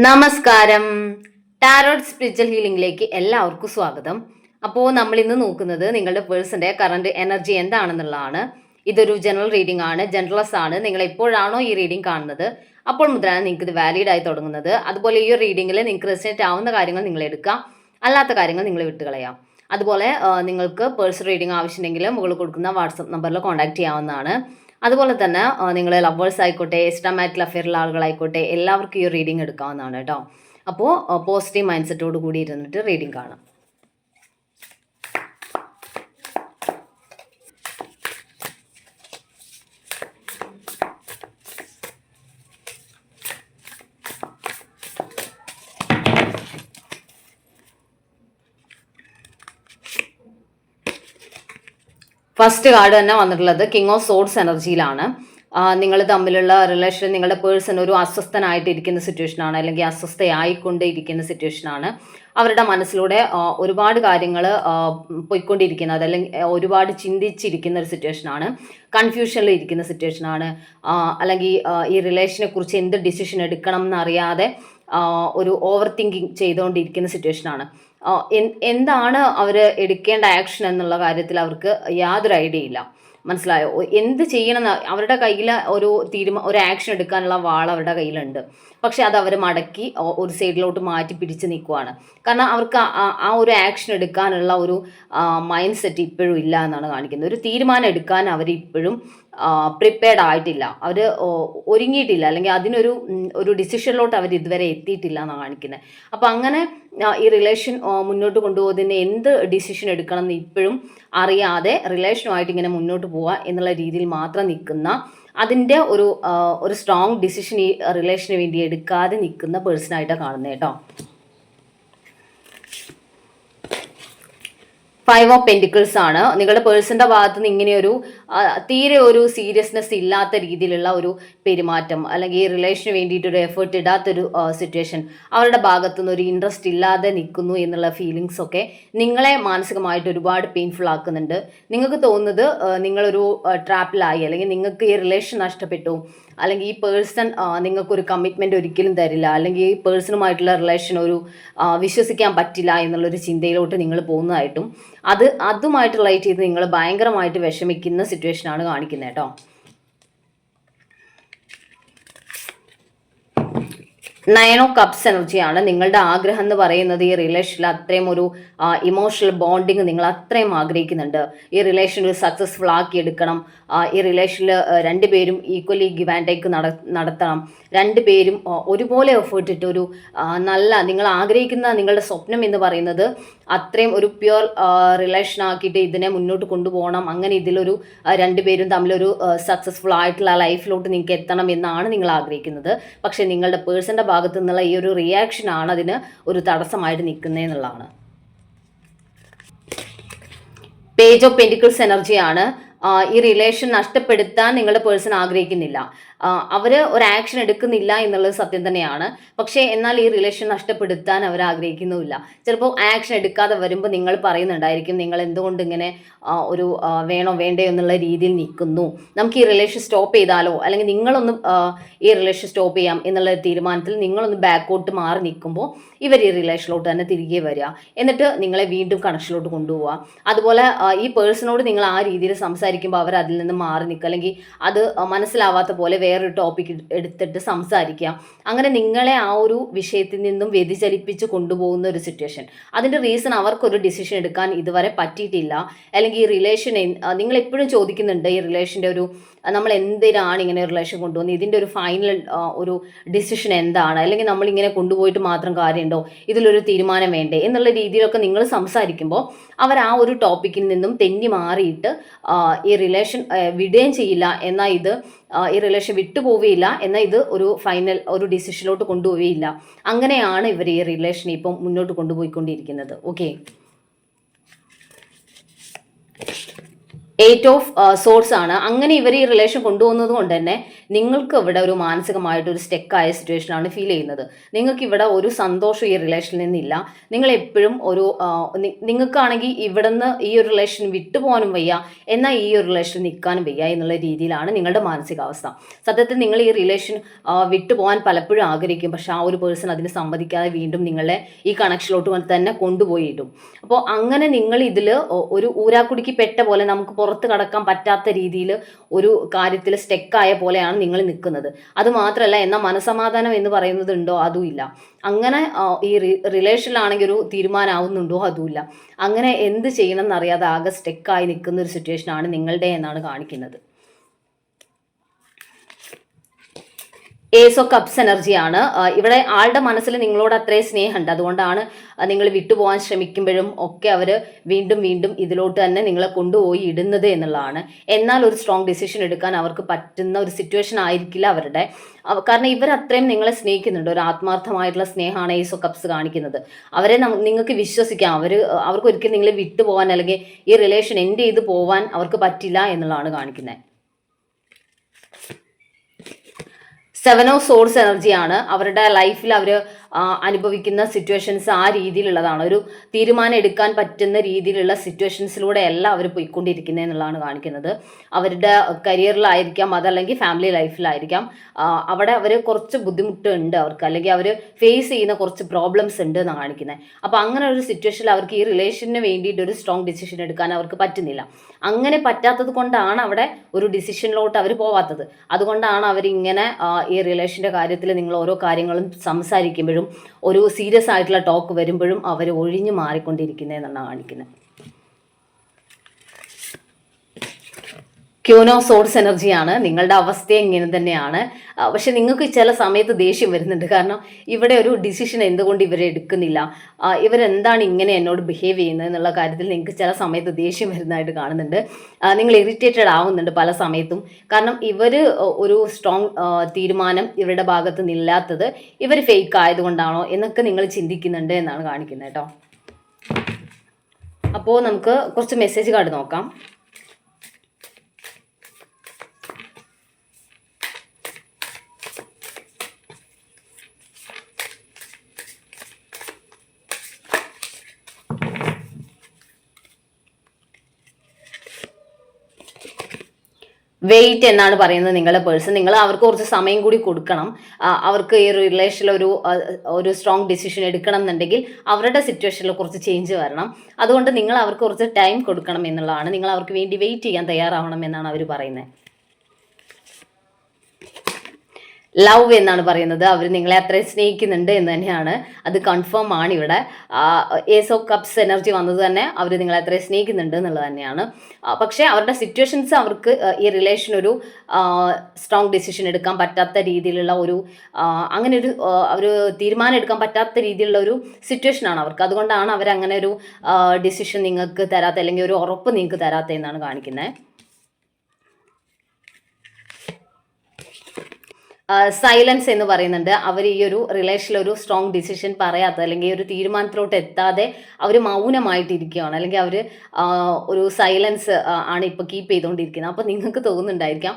നമസ്കാരം. Tarot spiritual ഹീലിംഗിലേക്ക് എല്ലാവർക്കും സ്വാഗതം. അപ്പോൾ നമ്മൾ ഇന്ന് നോക്കുന്നത് നിങ്ങളുടെ പേഴ്സന്റെ കറണ്ട് എനർജി എന്താണെന്നുള്ളതാണ്. ഇതൊരു ജനറൽ റീഡിംഗ് ആണ്, ജനറൽസ് ആണ്. നിങ്ങൾ എപ്പോഴാണോ ഈ റീഡിംഗ് കാണുന്നത് അപ്പോൾ മുതലാണ് നിങ്ങൾക്ക് ഇത് വാലിഡ് ആയി തുടങ്ങുന്നത്. അതുപോലെ ഈ റീഡിംഗിൽ നിങ്ങൾക്ക് റെസിനേറ്റ് ആവുന്ന കാര്യങ്ങൾ നിങ്ങൾ എടുക്കുക, അല്ലാത്ത കാര്യങ്ങൾ നിങ്ങൾ വിട്ടുകളയാം. അതുപോലെ നിങ്ങൾക്ക് പേഴ്സണൽ റീഡിംഗ് ആവശ്യമുണ്ടെങ്കിൽ മുകളിൽ കൊടുക്കുന്ന വാട്സപ്പ് നമ്പറിൽ കോൺടാക്ട് ചെയ്യാവുന്നതാണ്. അതുപോലെ തന്നെ നിങ്ങൾ ലവേഴ്സ് ആയിക്കോട്ടെ, എക്സ്ട്രാമാറ്റിൽ അഫെയറുള്ള ആളുകളായിക്കോട്ടെ, എല്ലാവർക്കും ഈ റീഡിംഗ് എടുക്കാവുന്നതാണ് കേട്ടോ. അപ്പോൾ പോസിറ്റീവ് മൈൻഡ് സെറ്റോട് കൂടി ഇരുന്നിട്ട് റീഡിംഗ് കാണാം. ഫസ്റ്റ് കാർഡ് തന്നെ വന്നിട്ടുള്ളത് കിങ് ഓഫ് സോഡ്സ് എനർജിയിലാണ്. നിങ്ങൾ തമ്മിലുള്ള റിലേഷൻ, നിങ്ങളുടെ പേഴ്സൺ ഒരു അസ്വസ്ഥനായിട്ടിരിക്കുന്ന സിറ്റുവേഷനാണ്, അല്ലെങ്കിൽ അസ്വസ്ഥയായിക്കൊണ്ട് ഇരിക്കുന്ന സിറ്റുവേഷനാണ്. അവരുടെ മനസ്സിലൂടെ ഒരുപാട് കാര്യങ്ങൾ പോയിക്കൊണ്ടിരിക്കുന്നത്, അല്ലെങ്കിൽ ഒരുപാട് ചിന്തിച്ചിരിക്കുന്ന ഒരു സിറ്റുവേഷനാണ്. കൺഫ്യൂഷനിൽ ഇരിക്കുന്ന സിറ്റുവേഷനാണ്. അല്ലെങ്കിൽ ഈ റിലേഷനെ കുറിച്ച് എന്ത് ഡിസിഷൻ എടുക്കണം എന്നറിയാതെ ഒരു ഓവർ തിങ്കിങ് ചെയ്തുകൊണ്ടിരിക്കുന്ന സിറ്റുവേഷനാണ്. എന്താണ് അവർ എടുക്കേണ്ട ആക്ഷൻ എന്നുള്ള കാര്യത്തിൽ അവർക്ക് യാതൊരു ഐഡിയ ഇല്ല. മനസ്സിലായോ? എന്ത് ചെയ്യണം അവരുടെ കയ്യിൽ ഒരു ആക്ഷൻ എടുക്കാനുള്ള വാൾ അവരുടെ കയ്യിലുണ്ട്. പക്ഷെ അത് അവർ മടക്കി ഒരു സൈഡിലോട്ട് മാറ്റി പിടിച്ച് നിൽക്കുവാണ്. കാരണം അവർക്ക് ആ ഒരു ആക്ഷൻ എടുക്കാനുള്ള ഒരു മൈൻഡ് സെറ്റ് ഇപ്പോഴും ഇല്ല എന്നാണ് കാണിക്കുന്നത്. ഒരു തീരുമാനം എടുക്കാൻ അവർ ഇപ്പോഴും പ്രിപ്പയർഡ് ആയിട്ടില്ല, അവർ ഒരുങ്ങിയിട്ടില്ല, അല്ലെങ്കിൽ ഒരു ഡിസിഷനിലോട്ട് അവർ ഇതുവരെ എത്തിയിട്ടില്ല എന്നാണ് കാണിക്കുന്നത്. അപ്പം അങ്ങനെ ഈ റിലേഷൻ മുന്നോട്ട് കൊണ്ടുപോകുന്നതിന് എന്ത് ഡിസിഷൻ എടുക്കണം എന്ന് ഇപ്പോഴും അറിയാതെ റിലേഷനുമായിട്ട് ഇങ്ങനെ മുന്നോട്ട് പോവുക എന്നുള്ള രീതിയിൽ മാത്രം നിൽക്കുന്ന, അതിൻ്റെ ഒരു സ്ട്രോങ് ഡിസിഷൻ ഈ റിലേഷന് വേണ്ടി എടുക്കാതെ നിൽക്കുന്ന പേഴ്സണായിട്ടാണ് കാണുന്നത് കേട്ടോ. 5 ഓഫ് പെൻറ്റിക്കിൾസ് ആണ്. നിങ്ങളുടെ പേഴ്സന്റെ ഭാഗത്ത് നിന്ന് ഇങ്ങനെയൊരു തീരെ ഒരു സീരിയസ്നെസ് ഇല്ലാത്ത രീതിയിലുള്ള ഒരു പെരുമാറ്റം, അല്ലെങ്കിൽ ഈ റിലേഷന് വേണ്ടിയിട്ടൊരു എഫേർട്ട് ഇടാത്തൊരു സിറ്റുവേഷൻ, അവരുടെ ഭാഗത്തു നിന്ന് ഒരു ഇൻട്രസ്റ്റ് ഇല്ലാതെ നിൽക്കുന്നു എന്നുള്ള ഫീലിങ്സ് ഒക്കെ നിങ്ങളെ മാനസികമായിട്ട് ഒരുപാട് പെയിൻഫുൾ ആക്കുന്നുണ്ട്. നിങ്ങൾക്ക് തോന്നുന്നത് നിങ്ങളൊരു ട്രാപ്പിലായി, അല്ലെങ്കിൽ നിങ്ങൾക്ക് ഈ റിലേഷൻ നഷ്ടപ്പെട്ടു, അല്ലെങ്കിൽ ഈ പേഴ്സൺ നിങ്ങൾക്കൊരു കമ്മിറ്റ്മെൻറ്റ് ഒരിക്കലും തരില്ല, അല്ലെങ്കിൽ ഈ പേഴ്സണുമായിട്ടുള്ള റിലേഷൻ വിശ്വസിക്കാൻ പറ്റില്ല എന്നുള്ളൊരു ചിന്തയിലോട്ട് നിങ്ങൾ പോകുന്നതായിട്ടും അതുമായിട്ട് റിലേറ്റ് ചെയ്ത് നിങ്ങൾ ഭയങ്കരമായിട്ട് വിഷമിക്കുന്ന സിറ്റുവേഷനാണ് കാണിക്കുന്നത് കേട്ടോ. 9 ഓഫ് കപ്സ് എനർജിയാണ്. നിങ്ങളുടെ ആഗ്രഹം എന്ന് പറയുന്നത് ഈ റിലേഷനിൽ അത്രയും ഒരു ഇമോഷണൽ ബോണ്ടിങ് നിങ്ങൾ അത്രയും ആഗ്രഹിക്കുന്നുണ്ട്. ഈ റിലേഷൻ ഒരു സക്സസ്ഫുൾ ആക്കി എടുക്കണം. ഈ റിലേഷനിൽ രണ്ടുപേരും ഈക്വലി ഗിവ് ആൻഡ് ടേക്ക് നടത്തണം. രണ്ടുപേരും ഒരുപോലെ എഫേർട്ട് ഇട്ട് ഒരു നല്ല, നിങ്ങൾ ആഗ്രഹിക്കുന്ന നിങ്ങളുടെ സ്വപ്നം എന്ന് പറയുന്നത് അത്രയും ഒരു പ്യുവർ റിലേഷൻ ആക്കിയിട്ട് ഇതിനെ മുന്നോട്ട് കൊണ്ടുപോകണം. അങ്ങനെ ഇതിലൊരു രണ്ടുപേരും തമ്മിലൊരു സക്സസ്ഫുൾ ആയിട്ടുള്ള ലൈഫിലോട്ട് നിങ്ങൾക്ക് എത്തണം എന്നാണ് നിങ്ങൾ ആഗ്രഹിക്കുന്നത്. പക്ഷേ നിങ്ങളുടെ പേഴ്സൻ്റെ ഭാഗത്തു നിന്നുള്ള ഈ ഒരു റിയാക്ഷനാണ് അതിന് ഒരു തടസ്സമായിട്ട് നിൽക്കുന്നത് എന്നുള്ളതാണ്. പേജ് ഓഫ് പെൻറ്റിക്കിൾസ് എനർജിയാണ്. ഈ റിലേഷൻ നഷ്ടപ്പെടുത്താൻ നിങ്ങളുടെ പേഴ്സൺ ആഗ്രഹിക്കുന്നില്ല. അവർ ഒരു ആക്ഷൻ എടുക്കുന്നില്ല എന്നുള്ളത് സത്യം തന്നെയാണ്. പക്ഷേ എന്നാൽ ഈ റിലേഷൻ നഷ്ടപ്പെടുത്താൻ അവർ ആഗ്രഹിക്കുന്നുമില്ല. ചിലപ്പോൾ ആക്ഷൻ എടുക്കാതെ വരുമ്പോൾ നിങ്ങൾ പറയുന്നുണ്ടായിരിക്കും, നിങ്ങൾ എന്തുകൊണ്ട് ഇങ്ങനെ ഒരു വേണോ വേണ്ടയോ എന്നുള്ള രീതിയിൽ നിൽക്കുന്നു, നമുക്ക് ഈ റിലേഷൻ സ്റ്റോപ്പ് ചെയ്താലോ, അല്ലെങ്കിൽ നിങ്ങളൊന്ന് ഈ റിലേഷൻ സ്റ്റോപ്പ് ചെയ്യാം എന്നുള്ള തീരുമാനത്തിൽ നിങ്ങളൊന്ന് ബാക്കോട്ട് മാറി നിൽക്കുമ്പോൾ ഇവർ ഈ റിലേഷനിലോട്ട് തന്നെ തിരികെ വരിക, എന്നിട്ട് നിങ്ങളെ വീണ്ടും കണക്ഷനിലോട്ട് കൊണ്ടുപോവുക. അതുപോലെ ഈ പേഴ്സണോട് നിങ്ങൾ ആ രീതിയിൽ സംസാരിക്കുമ്പോൾ അവർ അതിൽ നിന്ന് മാറി നിൽക്കുക, അല്ലെങ്കിൽ അത് മനസ്സിലാവാത്ത പോലെ വേറൊരു ടോപ്പിക് എടുത്തിട്ട് സംസാരിക്കുക. അങ്ങനെ നിങ്ങളെ ആ ഒരു വിഷയത്തിൽ നിന്നും വ്യതിചലിപ്പിച്ച് കൊണ്ടുപോകുന്ന ഒരു സിറ്റുവേഷൻ. അതിൻ്റെ റീസൺ അവർക്കൊരു ഡിസിഷൻ എടുക്കാൻ ഇതുവരെ പറ്റിയിട്ടില്ല. അല്ലെങ്കിൽ ഈ റിലേഷൻ, നിങ്ങൾ എപ്പോഴും ചോദിക്കുന്നുണ്ട് ഈ റിലേഷൻ്റെ നമ്മൾ എന്തിനാണ് ഇങ്ങനെ ഒരു റിലേഷൻ കൊണ്ടുപോകുന്നത്, ഇതിൻ്റെ ഒരു ഫൈനൽ ഒരു ഡിസിഷൻ എന്താണ്, അല്ലെങ്കിൽ നമ്മളിങ്ങനെ കൊണ്ടുപോയിട്ട് മാത്രം കാര്യമുണ്ടോ, ഇതിലൊരു തീരുമാനം വേണ്ടേ എന്നുള്ള രീതിയിലൊക്കെ നിങ്ങൾ സംസാരിക്കുമ്പോൾ അവർ ആ ഒരു ടോപ്പിക്കിൽ നിന്നും തെന്നി മാറിയിട്ട് ഈ റിലേഷൻ വിടുകയും ചെയ്യില്ല, എന്നാൽ ഈ റിലേഷൻ വിട്ടുപോവുകയില്ല, എന്നാൽ ഇത് ഒരു ഫൈനൽ ഒരു ഡിസിഷനിലോട്ട് കൊണ്ടുപോവുകയില്ല. അങ്ങനെയാണ് ഇവർ ഈ റിലേഷൻ ഇപ്പം മുന്നോട്ട് കൊണ്ടുപോയിക്കൊണ്ടിരിക്കുന്നത്. ഓക്കെ. 8 ഓഫ് സോർട്സ് ആണ്. അങ്ങനെ ഇവർ ഈ റിലേഷൻ കൊണ്ടുപോകുന്നത് കൊണ്ട് തന്നെ നിങ്ങൾക്ക് ഇവിടെ ഒരു മാനസികമായിട്ടൊരു സ്റ്റെക്കായ സിറ്റുവേഷനാണ് ഫീൽ ചെയ്യുന്നത്. നിങ്ങൾക്ക് ഇവിടെ ഒരു സന്തോഷം ഈ റിലേഷനിൽ നിന്നില്ല. നിങ്ങൾ എപ്പോഴും ഒരു നിങ്ങൾക്കാണെങ്കിൽ ഇവിടുന്ന് ഈ ഒരു റിലേഷൻ വിട്ടുപോകാനും വയ്യ, എന്നാൽ ഈ ഒരു റിലേഷൻ നിൽക്കാനും വയ്യ എന്നുള്ള രീതിയിലാണ് നിങ്ങളുടെ മാനസികാവസ്ഥ. സത്യത്തിൽ നിങ്ങൾ ഈ റിലേഷൻ വിട്ടുപോകാൻ പലപ്പോഴും ആഗ്രഹിക്കും. പക്ഷെ ആ ഒരു പേഴ്സൺ അതിന് സമ്മതിക്കാതെ വീണ്ടും നിങ്ങളെ ഈ കണക്ഷനിലോട്ട് തന്നെ കൊണ്ടുപോയി ഇടും. അപ്പോൾ അങ്ങനെ നിങ്ങൾ ഇതിൽ ഒരു ഊരാക്കുടിക്ക് പെട്ട പോലെ നമുക്ക് പുറത്ത് കടക്കാൻ പറ്റാത്ത രീതിയിൽ ഒരു കാര്യത്തിൽ സ്റ്റെക്കായ പോലെയാണ് നിങ്ങൾ നിൽക്കുന്നത്. അത് മാത്രമല്ല, എന്നാൽ മനസമാധാനം എന്ന് പറയുന്നത് ഉണ്ടോ അതും ഇല്ല. അങ്ങനെ ഈ റിലേഷനിലാണെങ്കിൽ ഒരു തീരുമാനമാവുന്നുണ്ടോ അതുമില്ല. അങ്ങനെ എന്ത് ചെയ്യണം എന്നറിയാതെ ആകെ സ്റ്റെക്കായി നിൽക്കുന്ന ഒരു സിറ്റുവേഷനാണ് നിങ്ങളുടെ എന്നാണ് കാണിക്കുന്നത്. ഏസ് ഓഫ് കപ്സ് എനർജിയാണ്. ഇവിടെ ആളുടെ മനസ്സിൽ നിങ്ങളോട് അത്രയും സ്നേഹമുണ്ട്. അതുകൊണ്ടാണ് നിങ്ങൾ വിട്ടുപോകാൻ ശ്രമിക്കുമ്പോഴും ഒക്കെ അവർ വീണ്ടും വീണ്ടും ഇതിലോട്ട് തന്നെ നിങ്ങളെ കൊണ്ടുപോയി ഇടുന്നത് എന്നുള്ളതാണ്. എന്നാൽ ഒരു സ്ട്രോങ് ഡിസിഷൻ എടുക്കാൻ അവർക്ക് പറ്റുന്ന ഒരു സിറ്റുവേഷൻ ആയിരിക്കില്ല അവരുടെ. കാരണം ഇവർ അത്രയും നിങ്ങളെ സ്നേഹിക്കുന്നുണ്ട്. ഒരു ആത്മാർത്ഥമായിട്ടുള്ള സ്നേഹമാണ് ഏസ് ഓഫ് കപ്സ് കാണിക്കുന്നത്. അവരെ നിങ്ങൾക്ക് വിശ്വസിക്കാം. അവർക്ക് ഒരിക്കലും നിങ്ങളെ വിട്ടുപോകാൻ അല്ലെങ്കിൽ ഈ റിലേഷൻ എൻഡ് ചെയ്ത് പോകാൻ അവർക്ക് പറ്റില്ല എന്നുള്ളതാണ് കാണിക്കുന്നത്. 7 ഓഫ് സോഴ്സ് എനർജിയാണ്. അവരുടെ ലൈഫിൽ അവർ അനുഭവിക്കുന്ന സിറ്റുവേഷൻസ് ആ രീതിയിലുള്ളതാണ്. ഒരു തീരുമാനം എടുക്കാൻ പറ്റുന്ന രീതിയിലുള്ള സിറ്റുവേഷൻസിലൂടെയല്ല അവർ പോയിക്കൊണ്ടിരിക്കുന്നത് എന്നുള്ളതാണ് കാണിക്കുന്നത്. അവരുടെ കരിയറിലായിരിക്കാം, അതല്ലെങ്കിൽ ഫാമിലി ലൈഫിലായിരിക്കാം. അവിടെ അവർ കുറച്ച് ബുദ്ധിമുട്ടുണ്ട് അവർക്ക്, അല്ലെങ്കിൽ അവർ ഫേസ് ചെയ്യുന്ന കുറച്ച് പ്രോബ്ലംസ് ഉണ്ട് എന്നാണ് കാണിക്കുന്നത്. അപ്പോൾ അങ്ങനെ ഒരു സിറ്റുവേഷനിൽ അവർക്ക് ഈ റിലേഷന് വേണ്ടിയിട്ട് ഒരു സ്ട്രോങ് ഡിസിഷൻ എടുക്കാൻ അവർക്ക് പറ്റുന്നില്ല. അങ്ങനെ പറ്റാത്തത് കൊണ്ടാണ് അവിടെ ഒരു ഡിസിഷനിലോട്ട് അവർ പോവാത്തത്. അതുകൊണ്ടാണ് അവരിങ്ങനെ ഈ റിലേഷൻ്റെ കാര്യത്തിൽ നിങ്ങൾ ഓരോ കാര്യങ്ങളും സംസാരിക്കുമ്പോഴും ഒരു സീരിയസ് ആയിട്ടുള്ള ടോക്ക് വരുമ്പോഴും അവർ ഒഴിഞ്ഞു മാറിക്കൊണ്ടിരിക്കുന്നതെന്നാണ് കാണിക്കുന്നത്. ക്യൂനോ സോഴ്സ് എനർജിയാണ്. നിങ്ങളുടെ അവസ്ഥ ഇങ്ങനെ തന്നെയാണ്. പക്ഷെ നിങ്ങൾക്ക് ചില സമയത്ത് ദേഷ്യം വരുന്നുണ്ട്. കാരണം ഇവിടെ ഒരു ഡിസിഷൻ എന്തുകൊണ്ട് ഇവരെ എടുക്കുന്നില്ല, ഇവരെന്താണ് ഇങ്ങനെ എന്നോട് ബിഹേവ് ചെയ്യുന്നത് എന്നുള്ള കാര്യത്തിൽ നിങ്ങൾക്ക് ചില സമയത്ത് ദേഷ്യം വരുന്നതായിട്ട് കാണുന്നുണ്ട്. നിങ്ങൾ ഇറിറ്റേറ്റഡ് ആവുന്നുണ്ട് പല സമയത്തും. കാരണം ഇവർ ഒരു സ്ട്രോങ് തീരുമാനം ഇവരുടെ ഭാഗത്ത് നിന്നില്ലാത്തത് ഇവർ ഫേക്ക് ആയതുകൊണ്ടാണോ എന്നൊക്കെ നിങ്ങൾ ചിന്തിക്കുന്നുണ്ട് എന്നാണ് കാണിക്കുന്നത് കേട്ടോ. അപ്പോൾ നമുക്ക് കുറച്ച് മെസ്സേജ് കാർഡ് നോക്കാം. വെയിറ്റ് എന്നാണ് പറയുന്നത് നിങ്ങളുടെ പേഴ്സൺ. നിങ്ങൾ അവർക്ക് കുറച്ച് സമയം കൂടി കൊടുക്കണം. അവർക്ക് ഈ റിലേഷനിൽ ഒരു സ്ട്രോങ് ഡിസിഷൻ എടുക്കണം എന്നുണ്ടെങ്കിൽ അവരുടെ സിറ്റുവേഷനിൽ കുറച്ച് ചേഞ്ച് വരണം. അതുകൊണ്ട് നിങ്ങൾ അവർക്ക് കുറച്ച് ടൈം കൊടുക്കണം എന്നുള്ളതാണ്. നിങ്ങൾ അവർക്ക് വേണ്ടി വെയിറ്റ് ചെയ്യാൻ തയ്യാറാവണം എന്നാണ് അവർ പറയുന്നത്. ലവ് എന്നാണ് പറയുന്നത്. അവർ നിങ്ങളെ അത്രയും സ്നേഹിക്കുന്നുണ്ട് എന്ന് തന്നെയാണ്. അത് കൺഫേം ആണ് ഇവിടെ. ഏസ് ഓഫ് കപ്സ് എനർജി വന്നത് തന്നെ അവർ നിങ്ങളെ അത്രയും സ്നേഹിക്കുന്നുണ്ട് എന്നുള്ളത് തന്നെയാണ്. പക്ഷേ അവരുടെ സിറ്റുവേഷൻസ് അവർക്ക് ഈ റിലേഷൻ ഒരു സ്ട്രോങ് ഡിസിഷൻ എടുക്കാൻ പറ്റാത്ത രീതിയിലുള്ള അങ്ങനെ ഒരു തീരുമാനം എടുക്കാൻ പറ്റാത്ത രീതിയിലുള്ള ഒരു സിറ്റുവേഷനാണ് അവർക്ക്. അതുകൊണ്ടാണ് അവരങ്ങനെ ഒരു ഡിസിഷൻ നിങ്ങൾക്ക് തരാത്ത, അല്ലെങ്കിൽ ഒരു ഉറപ്പ് നിങ്ങൾക്ക് തരാത്ത എന്നാണ് കാണിക്കുന്നത്. സൈലൻസ് എന്ന് പറയുന്നുണ്ട്. അവർ ഈ ഒരു റിലേഷനിൽ ഒരു സ്ട്രോങ് ഡിസിഷൻ പറയാത്ത, അല്ലെങ്കിൽ ഒരു തീരുമാനത്തിലോട്ട് എത്താതെ അവർ മൗനമായിട്ടിരിക്കുകയാണ്, അല്ലെങ്കിൽ അവർ ഒരു സൈലൻസ് ആണ് ഇപ്പോൾ കീപ്പ് ചെയ്തുകൊണ്ടിരിക്കുന്നത്. അപ്പോൾ നിങ്ങൾക്ക് തോന്നുന്നുണ്ടായിരിക്കാം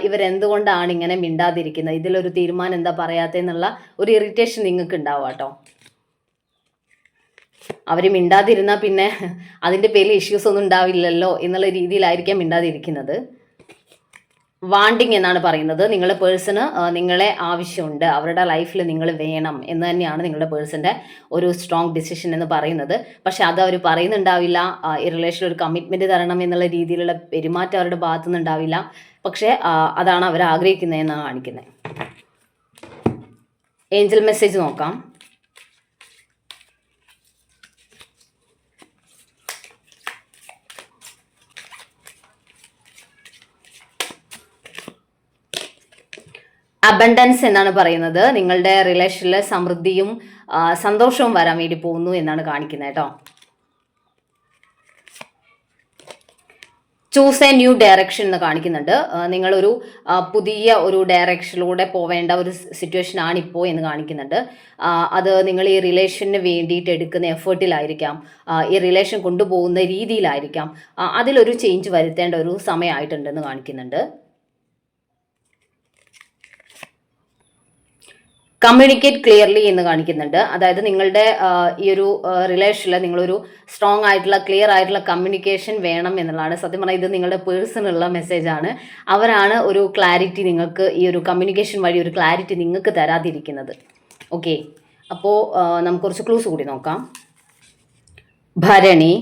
ഇവരെന്തുകൊണ്ടാണ് ഇങ്ങനെ മിണ്ടാതിരിക്കുന്നത്, ഇതിലൊരു തീരുമാനം എന്താ പറയാത്തതെന്നുള്ള ഒരു ഇറിറ്റേഷൻ നിങ്ങൾക്ക് ഉണ്ടാവും കേട്ടോ. അവർ മിണ്ടാതിരുന്നാൽ പിന്നെ അതിൻ്റെ പേരിൽ ഇഷ്യൂസ് ഒന്നും ഉണ്ടാവില്ലല്ലോ എന്നുള്ള രീതിയിലായിരിക്കാം മിണ്ടാതിരിക്കുന്നത്. വാണ്ടിങ് എന്നാണ് പറയുന്നത്. നിങ്ങളുടെ പേഴ്സണ് നിങ്ങളെ ആവശ്യമുണ്ട്, അവരുടെ ലൈഫിൽ നിങ്ങൾ വേണം എന്ന് തന്നെയാണ് നിങ്ങളുടെ പേഴ്സൻ്റെ ഒരു സ്ട്രോങ് ഡിസിഷൻ എന്ന് പറയുന്നത്. പക്ഷെ അത് അവർ പറയുന്നുണ്ടാവില്ല. ഈ റിലേഷനിൽ ഒരു കമ്മിറ്റ്മെൻറ്റ് തരണം എന്നുള്ള രീതിയിലുള്ള പെരുമാറ്റം അവരുടെ ഭാഗത്തുനിന്ന് ഉണ്ടാവില്ല. പക്ഷേ അതാണ് അവർ ആഗ്രഹിക്കുന്നതെന്നാണ് കാണിക്കുന്നത്. ഏഞ്ചൽ മെസ്സേജ് നോക്കാം. അബണ്ടൻസ് എന്നാണ് പറയുന്നത്. നിങ്ങളുടെ റിലേഷനിൽ സമൃദ്ധിയും സന്തോഷവും വരാൻ വേണ്ടി പോകുന്നു എന്നാണ് കാണിക്കുന്നത് കേട്ടോ. ചൂസ് എ ന്യൂ ഡയറക്ഷൻ എന്ന് കാണിക്കുന്നുണ്ട്. നിങ്ങളൊരു പുതിയ ഒരു ഡയറക്ഷനിലൂടെ പോവേണ്ട ഒരു സിറ്റുവേഷൻ ആണിപ്പോൾ എന്ന് കാണിക്കുന്നുണ്ട്. അത് നിങ്ങൾ ഈ റിലേഷന് വേണ്ടിയിട്ട് എടുക്കുന്ന എഫേർട്ടിലായിരിക്കാം, ഈ റിലേഷൻ കൊണ്ടുപോകുന്ന രീതിയിലായിരിക്കാം. അതിലൊരു ചേഞ്ച് വരുത്തേണ്ട ഒരു സമയമായിട്ടുണ്ടെന്ന് കാണിക്കുന്നുണ്ട്. കമ്മ്യൂണിക്കേറ്റ് ക്ലിയർലി എന്ന് കാണിക്കുന്നുണ്ട്. അതായത് നിങ്ങളുടെ ഈ ഒരു റിലേഷനിൽ നിങ്ങളൊരു സ്ട്രോങ് ആയിട്ടുള്ള ക്ലിയർ ആയിട്ടുള്ള കമ്മ്യൂണിക്കേഷൻ വേണം എന്നുള്ളതാണ്. സത്യം പറഞ്ഞാൽ ഇത് നിങ്ങളുടെ പേഴ്സണലുള്ള മെസ്സേജാണ്. അവരാണ് ഒരു ക്ലാരിറ്റി നിങ്ങൾക്ക്, ഈ ഒരു കമ്മ്യൂണിക്കേഷൻ വഴി ഒരു ക്ലാരിറ്റി നിങ്ങൾക്ക് തരാതിരിക്കുന്നത്. ഓക്കെ, അപ്പോൾ നമുക്ക് കുറച്ച് ക്ലൂസ് കൂടി നോക്കാം. Bharani,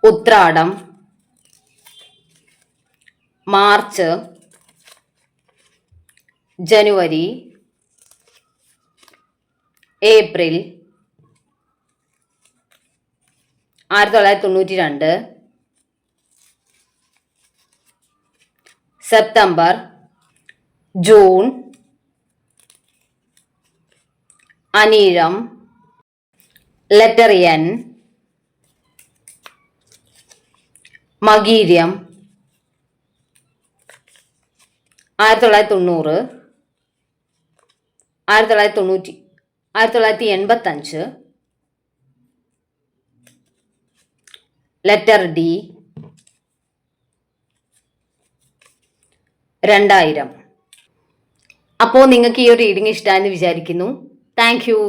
Uthradam, March, January, April, 1992, September, June, Anizham, letter N, Makiryam, 1990, 1985, letter D, 2000. അപ്പോൾ നിങ്ങൾക്ക് ഈ ഒരു റീഡിംഗ് ഇഷ്ടമായെന്ന് വിചാരിക്കുന്നു. Thank U.